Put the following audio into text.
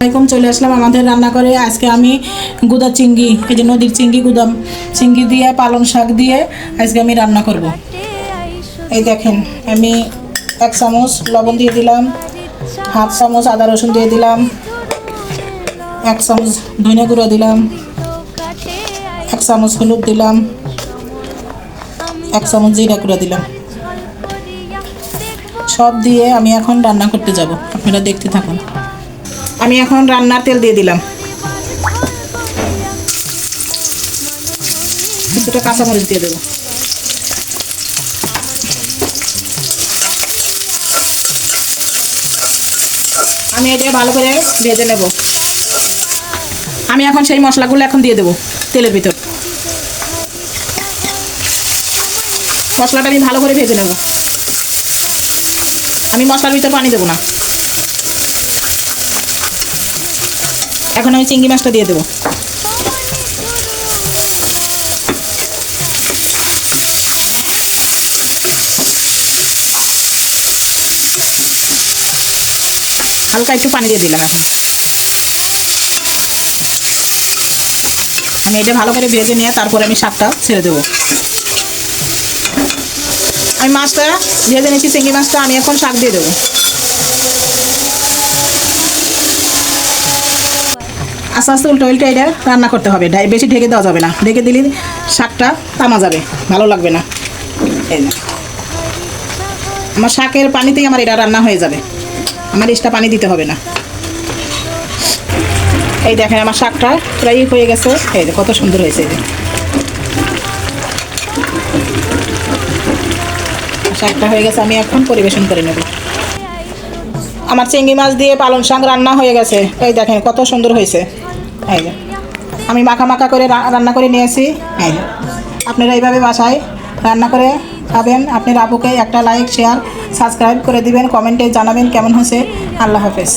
আসসালামাইকুম, চলে আসলাম আমাদের রান্না করে। আজকে আমি গুদা চিংড়ি, এই যে নদীর চিংড়ি, গুদাম চিংড়ি দিয়ে পালং শাক দিয়ে আজকে আমি রান্না করব। এই দেখেন, আমি 1 চামচ লবণ দিয়ে দিলাম, 1/2 চামচ আদা রসুন দিয়ে দিলাম, 1 চামচ ধনিয়া গুঁড়ো দিলাম, 1 চামচ হলুদ দিলাম, 1 চামচ জিরা গুঁড়ো দিলাম। সব দিয়ে আমি এখন রান্না করতে যাব, আপনারা দেখতে থাকুন। আমি এখন রান্নার তেল দিয়ে দিলাম, কিছুটা কাঁচামরিচ দিয়ে দেবো। আমি এটা ভালো করে ভেজে নেব। আমি এখন সেই মশলাগুলো এখন দিয়ে দেবো তেলের ভিতর। মশলাটা আমি ভালো করে ভেজে নেব। আমি মশলার ভিতর পানি দেবো না। এখন আমি চিংড়ি মাছটা দিয়ে দেবো। হালকা একটু পানি দিয়ে দিলাম। এখন আমি এটা ভালো করে ভেজে নিয়ে তারপরে আমি শাকটা ছেড়ে দেবো। আমি মাছটা ভেজে নিয়েছি, চিংড়ি মাছটা, আমি এখন শাক দিয়ে দেবো। আস্তে আস্তে উল্টো উল্টে এটা রান্না করতে হবে, বেশি ঢেকে দেওয়া যাবে না। ঢেকে দিলে শাকটা তামা যাবে, ভালো লাগবে না। এই না, আমার শাকের পানিতেই আমার এটা রান্না হয়ে যাবে, আমার এক্সট্রা পানি দিতে হবে না। এই দেখেন, আমার শাকটা প্রায় হয়ে গেছে। এই যে কত সুন্দর হয়েছে। এই যে শাকটা হয়ে গেছে, আমি এখন পরিবেশন করে নেব। আমার চিংড়ি মাছ দিয়ে পালং শাক রান্না হয়ে গেছে। এই দেখেন কত সুন্দর হয়েছে। এই যে আমি মাখা মাখা করে রান্না করে নিয়েছি। এই যে আপনারা এইভাবে বাসায় রান্না করে খাবেন। আপনার আপুকে একটা লাইক, শেয়ার, সাবস্ক্রাইব করে দিবেন, কমেন্টে জানাবেন কেমন হয়েছে। আল্লাহ হাফেজ।